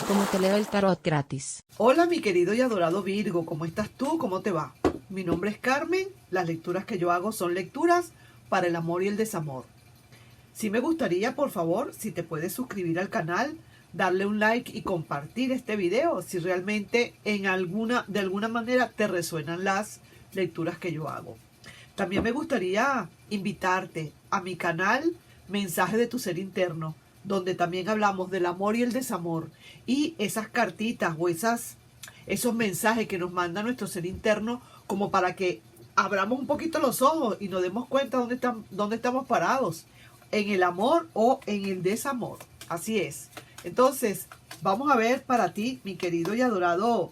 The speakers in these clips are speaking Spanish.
como te leo el tarot gratis. Hola mi querido y adorado Virgo, ¿cómo estás tú? ¿Cómo te va? Mi nombre es Carmen, las lecturas que yo hago son lecturas para el amor y el desamor. Sí me gustaría, por favor, si te puedes suscribir al canal, darle un like y compartir este video si realmente de alguna manera te resuenan las lecturas que yo hago. También me gustaría invitarte a mi canal Mensaje de tu Ser Interno, donde también hablamos del amor y el desamor y esas cartitas o esos mensajes que nos manda nuestro ser interno como para que abramos un poquito los ojos y nos demos cuenta dónde estamos parados, en el amor o en el desamor. Así es. Entonces, vamos a ver para ti, mi querido y adorado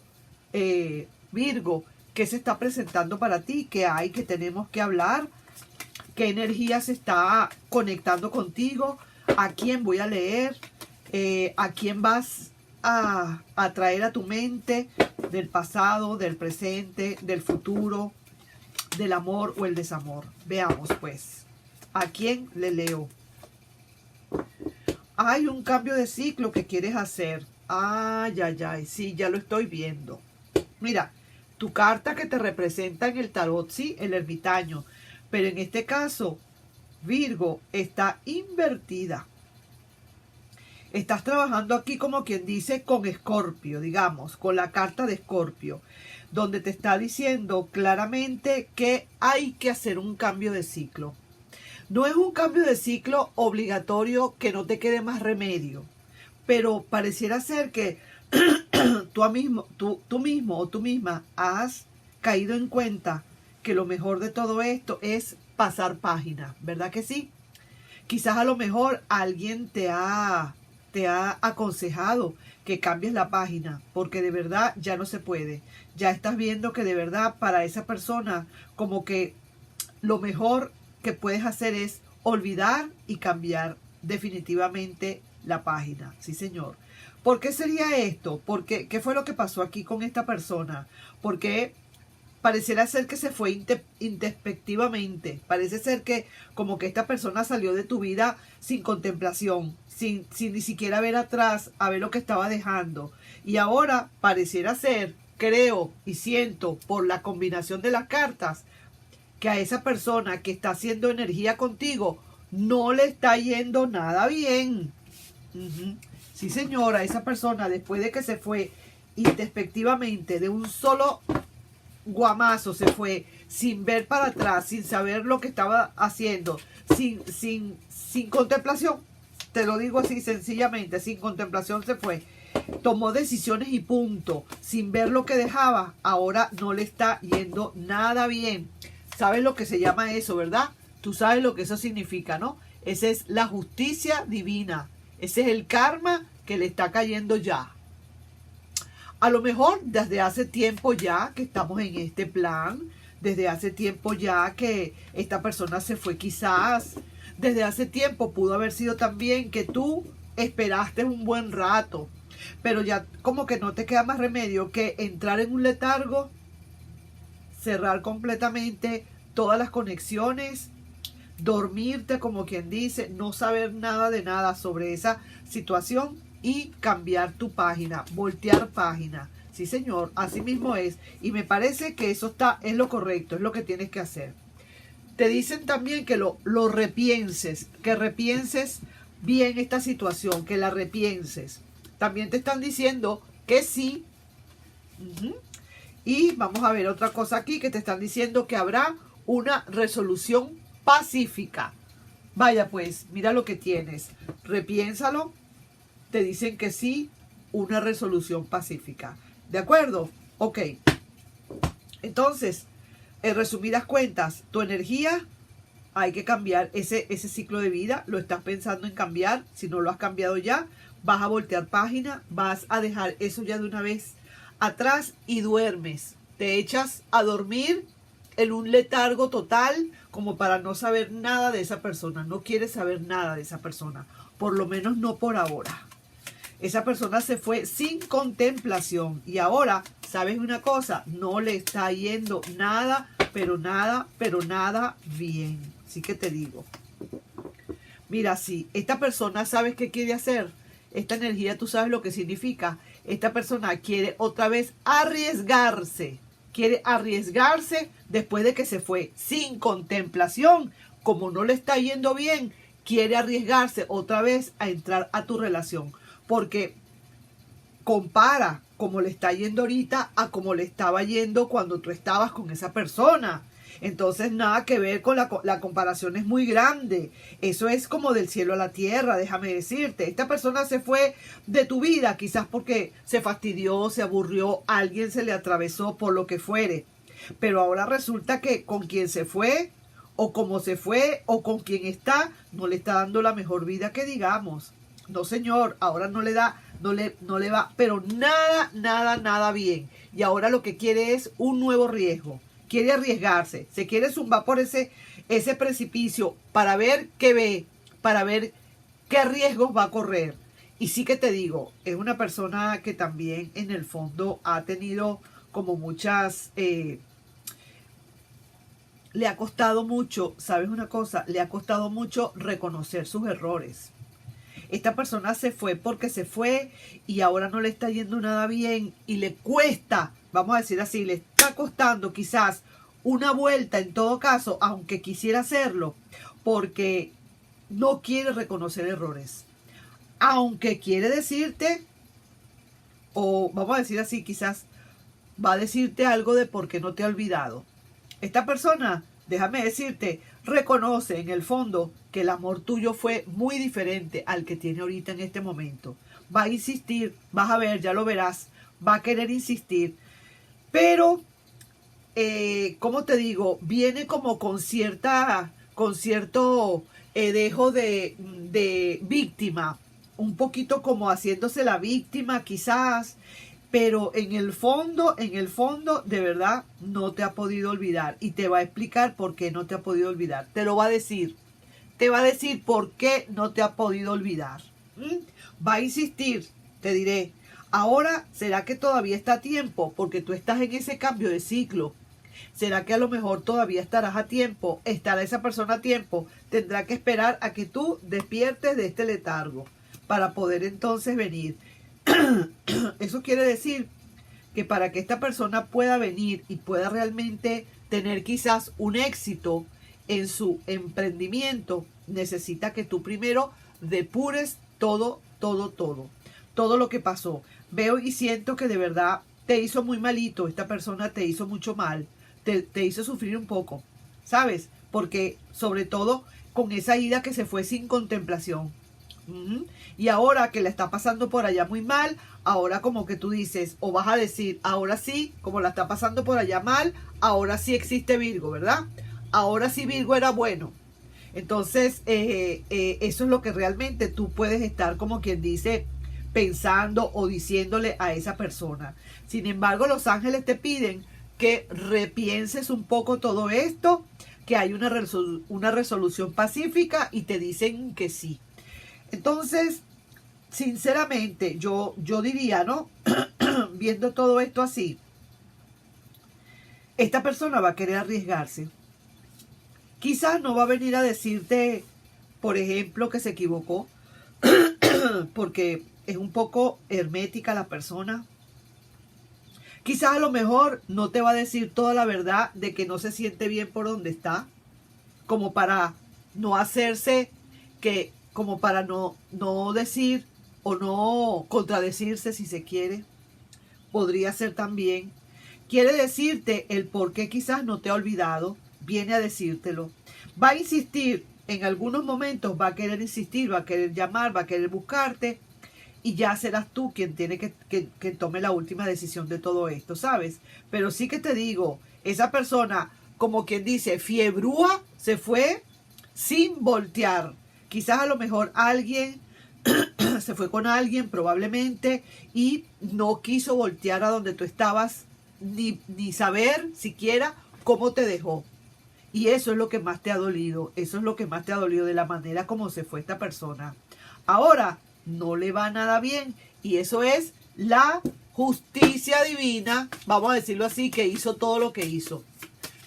Virgo, qué se está presentando para ti, qué hay, que tenemos que hablar, qué energía se está conectando contigo, a quién voy a leer, a quién vas a traer a tu mente del pasado, del presente, del futuro, del amor o el desamor. Veamos pues, ¿a quién le leo? Hay un cambio de ciclo que quieres hacer. Ay, ay, ay, sí, ya lo estoy viendo. Mira, tu carta que te representa en el tarot, sí, el ermitaño. Pero en este caso, Virgo, está invertida. Estás trabajando aquí como quien dice con Escorpio, digamos, con la carta de Escorpio, donde te está diciendo claramente que hay que hacer un cambio de ciclo. No es un cambio de ciclo obligatorio que no te quede más remedio, pero pareciera ser que tú mismo o tú misma has caído en cuenta que lo mejor de todo esto es pasar página, ¿verdad que sí? Quizás a lo mejor alguien te ha aconsejado que cambies la página, porque de verdad ya no se puede. Ya estás viendo que de verdad para esa persona como que lo mejor que puedes hacer es olvidar y cambiar definitivamente la página. Sí, señor. ¿Por qué sería esto? ¿Qué fue lo que pasó aquí con esta persona? Porque pareciera ser que se fue introspectivamente. Parece ser que como que esta persona salió de tu vida sin contemplación, sin ni siquiera ver atrás, a ver lo que estaba dejando. Y ahora pareciera ser, creo y siento por la combinación de las cartas, que a esa persona que está haciendo energía contigo no le está yendo nada bien. Sí, señora, esa persona después de que se fue introspectivamente de un solo guamazo, se fue sin ver para atrás, sin saber lo que estaba haciendo, sin contemplación, te lo digo así sencillamente, sin contemplación se fue, tomó decisiones y punto, sin ver lo que dejaba. Ahora no le está yendo nada bien. ¿Sabes lo que se llama eso, verdad? Tú sabes lo que eso significa, ¿no? Esa es la justicia divina. Ese es el karma que le está cayendo ya. A lo mejor desde hace tiempo ya que estamos en este plan, desde hace tiempo ya que esta persona se fue quizás, desde hace tiempo pudo haber sido también que tú esperaste un buen rato, pero ya como que no te queda más remedio que entrar en un letargo, cerrar completamente todas las conexiones, dormirte como quien dice, no saber nada de nada sobre esa situación y cambiar tu página, voltear página. Sí, señor, así mismo es. Y me parece que eso es lo correcto, es lo que tienes que hacer. Te dicen también que lo repienses, que repienses bien esta situación, que la repienses. También te están diciendo que sí. Y vamos a ver otra cosa aquí, que te están diciendo que habrá una resolución pacífica. Vaya pues, mira lo que tienes. Repiénsalo. Te dicen que sí, una resolución pacífica. ¿De acuerdo? Ok. Entonces, en resumidas cuentas, tu energía hay que cambiar ese ciclo de vida. Lo estás pensando en cambiar. Si no lo has cambiado ya, vas a voltear página. Vas a dejar eso ya de una vez atrás y duermes. Te echas a dormir en un letargo total como para no saber nada de esa persona. No quieres saber nada de esa persona. Por lo menos no por ahora. Esa persona se fue sin contemplación y ahora, ¿sabes una cosa? No le está yendo nada, pero nada bien. Así que te digo, mira, si esta persona, ¿sabes qué quiere hacer? esta energía, tú sabes lo que significa. Esta persona quiere otra vez arriesgarse. Quiere arriesgarse después de que se fue sin contemplación. Como no le está yendo bien, quiere arriesgarse otra vez a entrar a tu relación. Porque compara cómo le está yendo ahorita a cómo le estaba yendo cuando tú estabas con esa persona. Entonces nada que ver con la comparación, es muy grande. Eso es como del cielo a la tierra, déjame decirte. Esta persona se fue de tu vida quizás porque se fastidió, se aburrió, alguien se le atravesó, por lo que fuere. Pero ahora resulta que con quien se fue, o como se fue, o con quien está, no le está dando la mejor vida que digamos. No, señor, ahora no le da, no le va, pero nada bien. Y ahora lo que quiere es un nuevo riesgo. Quiere arriesgarse, se quiere zumbar por ese precipicio para ver qué ve, para ver qué riesgos va a correr. Y sí que te digo, es una persona que también en el fondo ha tenido como muchas... le ha costado mucho, ¿sabes una cosa? Le ha costado mucho reconocer sus errores. Esta persona se fue porque se fue y ahora no le está yendo nada bien y le cuesta, vamos a decir así, le está costando quizás una vuelta en todo caso, aunque quisiera hacerlo, porque no quiere reconocer errores. Aunque quiere decirte, o vamos a decir así, quizás va a decirte algo de por qué no te ha olvidado. Esta persona, déjame decirte, reconoce en el fondo que el amor tuyo fue muy diferente al que tiene ahorita en este momento. Va a insistir, vas a ver, ya lo verás, va a querer insistir. Pero, ¿cómo te digo? Viene como con cierto dejo de víctima. Un poquito como haciéndose la víctima quizás. Pero en el fondo, de verdad, no te ha podido olvidar. Y te va a explicar por qué no te ha podido olvidar. Te lo va a decir. Te va a decir por qué no te ha podido olvidar. Va a insistir, te diré. Ahora, ¿será que todavía está a tiempo? Porque tú estás en ese cambio de ciclo. ¿Será que a lo mejor todavía estarás a tiempo? ¿Estará esa persona a tiempo? Tendrá que esperar a que tú despiertes de este letargo para poder entonces venir. Eso quiere decir que para que esta persona pueda venir y pueda realmente tener quizás un éxito en su emprendimiento, necesita que tú primero depures todo lo que pasó. Veo y siento que de verdad te hizo muy malito, esta persona te hizo mucho mal, te hizo sufrir un poco, ¿sabes? Porque sobre todo con esa ida que se fue sin contemplación. Y ahora que la está pasando por allá muy mal, ahora como que tú dices, o vas a decir, ahora sí, como la está pasando por allá mal, ahora sí existe Virgo, ¿verdad? Ahora sí Virgo era bueno. Entonces, eso es lo que realmente tú puedes estar, como quien dice, pensando o diciéndole a esa persona. Sin embargo, los ángeles te piden que repienses un poco todo esto, que hay una resolución pacífica y te dicen que sí. Entonces, sinceramente, yo diría, ¿no? Viendo todo esto así, esta persona va a querer arriesgarse. Quizás no va a venir a decirte, por ejemplo, que se equivocó, porque es un poco hermética la persona. Quizás a lo mejor no te va a decir toda la verdad de que no se siente bien por donde está, como para no hacerse que... como para no decir o no contradecirse si se quiere. Podría ser también. Quiere decirte el por qué quizás no te ha olvidado. Viene a decírtelo. Va a insistir. En algunos momentos va a querer insistir, va a querer llamar, va a querer buscarte. Y ya serás tú quien tiene que tome la última decisión de todo esto, ¿sabes? Pero sí que te digo, esa persona, como quien dice, fiebrúa, se fue sin voltear. Quizás a lo mejor alguien se fue con alguien probablemente y no quiso voltear a donde tú estabas ni saber siquiera cómo te dejó. Y eso es lo que más te ha dolido. Eso es lo que más te ha dolido de la manera como se fue esta persona. Ahora no le va nada bien y eso es la justicia divina, vamos a decirlo así, que hizo todo lo que hizo.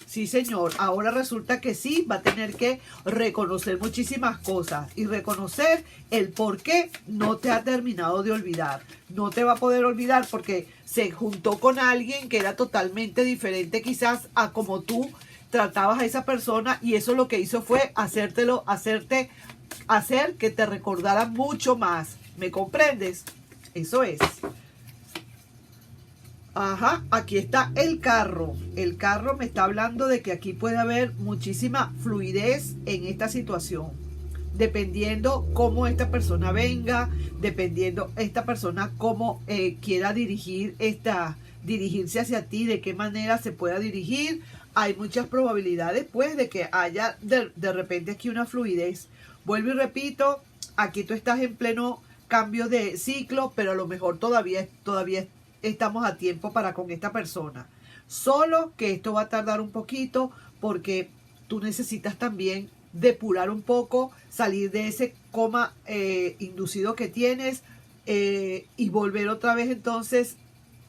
Sí, señor. Ahora resulta que sí, va a tener que reconocer muchísimas cosas y reconocer el por qué no te ha terminado de olvidar. No te va a poder olvidar porque se juntó con alguien que era totalmente diferente quizás a como tú tratabas a esa persona, y eso lo que hizo fue hacer que te recordara mucho más. ¿Me comprendes? Eso es. Ajá, aquí está el carro. El carro me está hablando de que aquí puede haber muchísima fluidez en esta situación. Dependiendo cómo esta persona venga, dependiendo esta persona cómo quiera dirigirse hacia ti, de qué manera se pueda dirigir. Hay muchas probabilidades, pues, de que haya de repente aquí una fluidez. Vuelvo y repito, aquí tú estás en pleno cambio de ciclo, pero a lo mejor todavía estamos a tiempo para con esta persona. Solo que esto va a tardar un poquito porque tú necesitas también depurar un poco, salir de ese coma inducido que tienes y volver otra vez entonces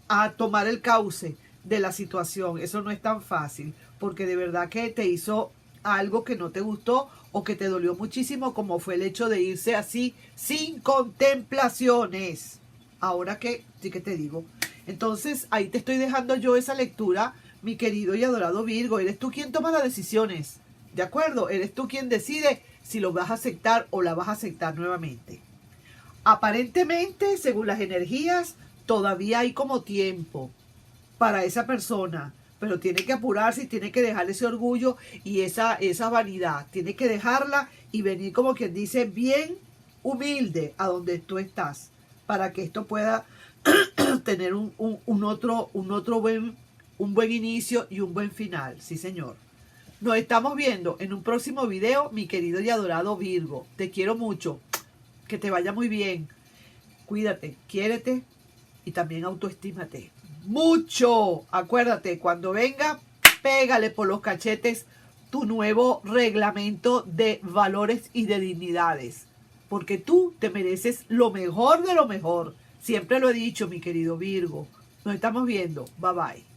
a tomar el cauce de la situación. Eso no es tan fácil porque de verdad que te hizo algo que no te gustó o que te dolió muchísimo, como fue el hecho de irse así sin contemplaciones. Ahora que sí que te digo. Entonces ahí te estoy dejando yo esa lectura, mi querido y adorado Virgo. Eres tú quien toma las decisiones, ¿de acuerdo? Eres tú quien decide si lo vas a aceptar o la vas a aceptar nuevamente. Aparentemente, según las energías, todavía hay como tiempo para esa persona, pero tiene que apurarse y tiene que dejar ese orgullo y esa vanidad. Tiene que dejarla y venir, como quien dice, bien humilde a donde tú estás, para que esto pueda tener un buen inicio y un buen final. Sí, señor. Nos estamos viendo en un próximo video, mi querido y adorado Virgo. Te quiero mucho. Que te vaya muy bien. Cuídate, quiérete y también autoestímate. Mucho. Acuérdate, cuando venga, pégale por los cachetes tu nuevo reglamento de valores y de dignidades. Porque tú te mereces lo mejor de lo mejor. Siempre lo he dicho, mi querido Virgo. Nos estamos viendo. Bye bye.